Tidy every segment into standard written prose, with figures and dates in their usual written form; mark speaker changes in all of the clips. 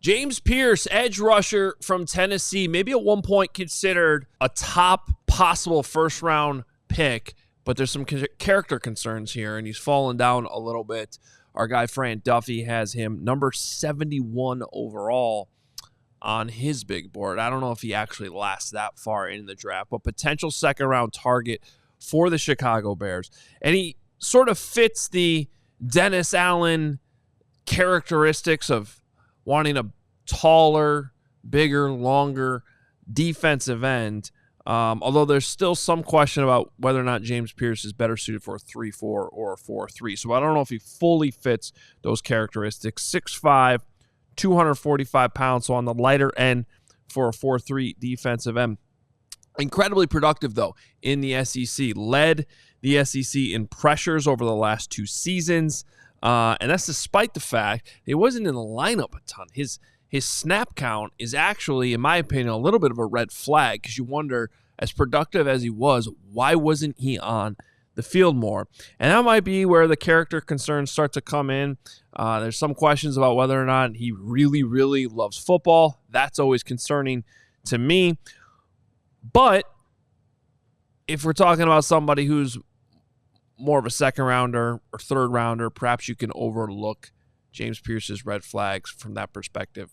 Speaker 1: James Pearce, edge rusher from Tennessee, maybe at one point considered a top possible first-round pick, but there's some character concerns here, and he's fallen down a little bit. Our guy Fran Duffy has him number 71 overall on his big board. I don't know if he actually lasts that far in the draft, but potential second-round target for the Chicago Bears. And he sort of fits the Dennis Allen characteristics of wanting a taller, bigger, longer defensive end, although there's still some question about whether or not James Pearce is better suited for a 3-4 or a 4-3. So I don't know if he fully fits those characteristics. 6'5", 245 pounds, so on the lighter end for a 4-3 defensive end. Incredibly productive, though, in the SEC. Led the SEC in pressures over the last 2 seasons. And that's despite the fact he wasn't in the lineup a ton. His snap count is actually, in my opinion, a little bit of a red flag, because you wonder, as productive as he was, why wasn't he on the field more? And that might be where the character concerns start to come in. There's some questions about whether or not he really, really loves football. That's always concerning to me. But if we're talking about somebody who's more of a second rounder or third rounder, perhaps you can overlook James Pearce's red flags from that perspective.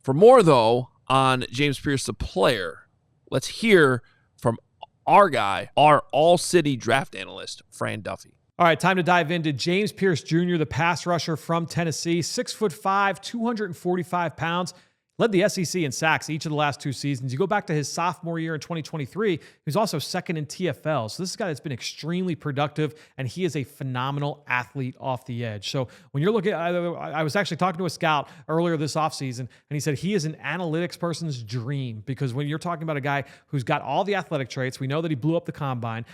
Speaker 1: For more, though, on James Pearce, the player, let's hear from our guy, our all-city draft analyst, Fran Duffy.
Speaker 2: All right, time to dive into James Pearce Jr., the pass rusher from Tennessee, 6'5", 245 pounds. Led the SEC in sacks each of the last 2 seasons. You go back to his sophomore year in 2023, he was also second in TFL. So this is a guy that's been extremely productive, and he is a phenomenal athlete off the edge. So when you're looking, I was actually talking to a scout earlier this offseason, and he said he is an analytics person's dream, because when you're talking about a guy who's got all the athletic traits, we know that he blew up the combine,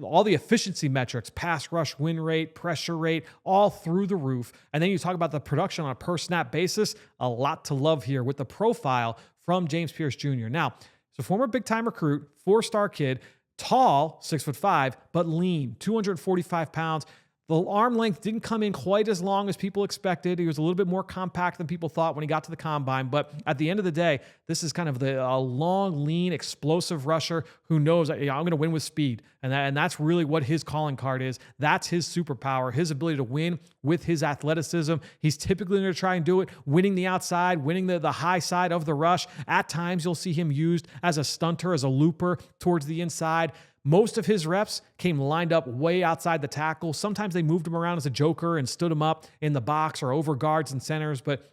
Speaker 2: all the efficiency metrics, pass rush, win rate, pressure rate, all through the roof. And then you talk about the production on a per snap basis, a lot to love here with the profile from James Pearce Jr. Now, he's a former big-time recruit, 4-star kid, tall, 6'5", but lean, 245 pounds. The arm length didn't come in quite as long as people expected. He was a little bit more compact than people thought when he got to the combine. But at the end of the day, this is kind of a long, lean, explosive rusher who knows, I'm going to win with speed. And that's really what his calling card is. That's his superpower, his ability to win with his athleticism. He's typically going to try and do it, winning the outside, winning the high side of the rush. At times, you'll see him used as a stunter, as a looper towards the inside. Most of his reps came lined up way outside the tackle. Sometimes they moved him around as a joker and stood him up in the box or over guards and centers, but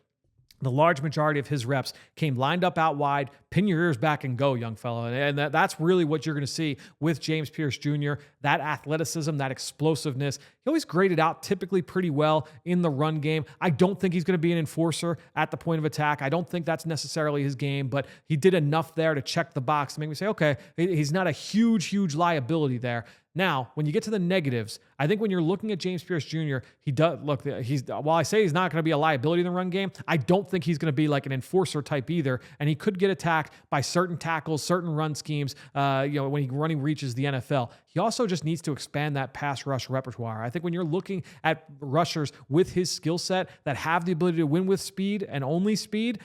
Speaker 2: the large majority of his reps came lined up out wide. Pin your ears back and go, young fella. And that's really what you're going to see with James Pearce Jr., that athleticism, that explosiveness. He always graded out typically pretty well in the run game. I don't think he's going to be an enforcer at the point of attack. I don't think that's necessarily his game, but he did enough there to check the box to make me say, okay, he's not a huge liability there. Now, when you get to the negatives, I think when you're looking at James Pearce Jr., he does look. While I say he's not going to be a liability in the run game, I don't think he's going to be like an enforcer type either. And he could get attacked by certain tackles, certain run schemes. When he reaches the NFL, he also just needs to expand that pass rush repertoire. I think when you're looking at rushers with his skill set that have the ability to win with speed and only speed,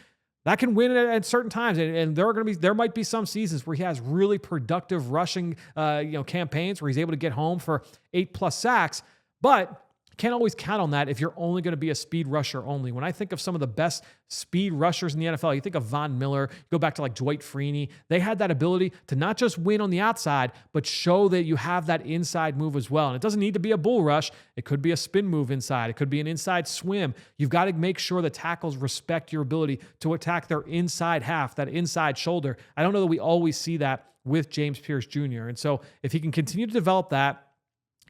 Speaker 2: that can win at certain times, and there might be some seasons where he has really productive rushing, campaigns where he's able to get home for 8+ sacks. But can't always count on that if you're only going to be a speed rusher only. When I think of some of the best speed rushers in the NFL, you think of Von Miller, you go back to like Dwight Freeney. They had that ability to not just win on the outside, but show that you have that inside move as well. And it doesn't need to be a bull rush. It could be a spin move inside. It could be an inside swim. You've got to make sure the tackles respect your ability to attack their inside half, that inside shoulder. I don't know that we always see that with James Pearce Jr. And so if he can continue to develop that,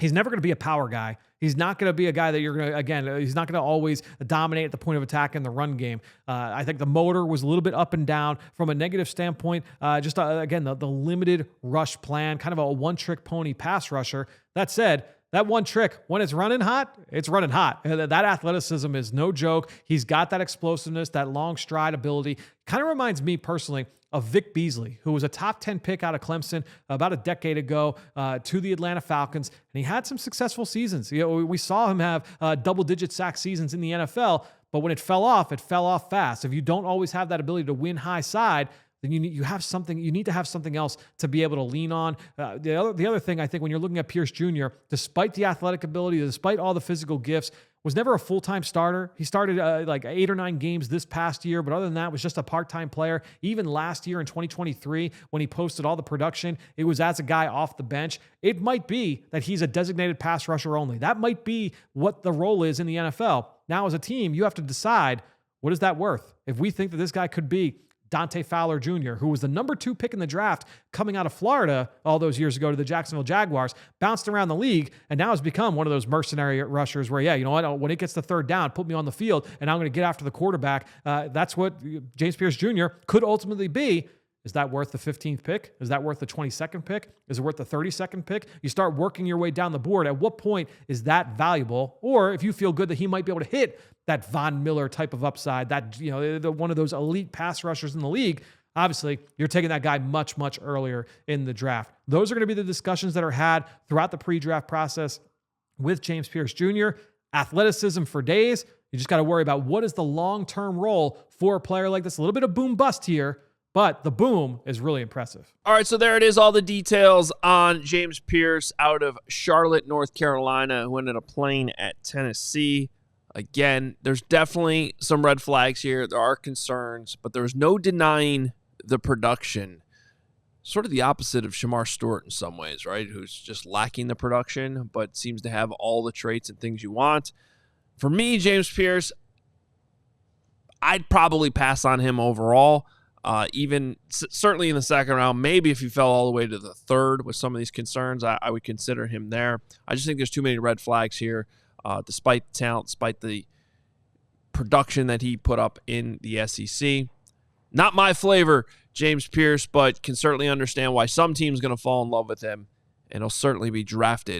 Speaker 2: he's never going to be a power guy. He's not going to be a guy that you're going to, he's not going to always dominate at the point of attack in the run game. I think the motor was a little bit up and down from a negative standpoint. The limited rush plan, kind of a one-trick pony pass rusher. That said, that one trick, when it's running hot, it's running hot. That athleticism is no joke. He's got that explosiveness, that long stride ability. Kind of reminds me personally of Vic Beasley, who was a top 10 pick out of Clemson about a decade ago to the Atlanta Falcons, and he had some successful seasons. We saw him have double-digit sack seasons in the NFL, But when it fell off fast. If you don't always have that ability to win high side, then you need to have something else to be able to lean on. The other thing, I think, when you're looking at Pearce Jr., despite the athletic ability, despite all the physical gifts, was never a full-time starter. He started like 8 or 9 games this past year, but other than that, was just a part-time player. Even last year in 2023, when he posted all the production, it was as a guy off the bench. It might be that he's a designated pass rusher only. That might be what the role is in the NFL. Now, as a team, you have to decide, what is that worth? If we think that this guy could be Dante Fowler Jr., who was the number 2 pick in the draft coming out of Florida all those years ago to the Jacksonville Jaguars, bounced around the league, and now has become one of those mercenary rushers where, yeah, you know what, when it gets to third down, put me on the field, and I'm going to get after the quarterback. That's what James Pearce Jr. could ultimately be. Is that worth the 15th pick? Is that worth the 22nd pick? Is it worth the 32nd pick? You start working your way down the board. At what point is that valuable? Or if you feel good that he might be able to hit that Von Miller type of upside, that, you know, one of those elite pass rushers in the league, obviously you're taking that guy much, much earlier in the draft. Those are going to be the discussions that are had throughout the pre-draft process with James Pearce Jr. Athleticism for days. You just got to worry about what is the long-term role for a player like this. A little bit of boom bust here, but the boom is really impressive.
Speaker 1: All right, so there it is, all the details on James Pearce out of Charlotte, North Carolina, who ended up playing at Tennessee. Again, there's definitely some red flags here. There are concerns, but there's no denying the production. Sort of the opposite of Shamar Stewart in some ways, right? Who's just lacking the production, but seems to have all the traits and things you want. For me, James Pearce, I'd probably pass on him overall. Certainly in the second round, maybe if he fell all the way to the third with some of these concerns, I would consider him there. I just think there's too many red flags here, despite the talent, despite the production that he put up in the SEC. Not my flavor, James Pearce, but can certainly understand why some team's going to fall in love with him, and he'll certainly be drafted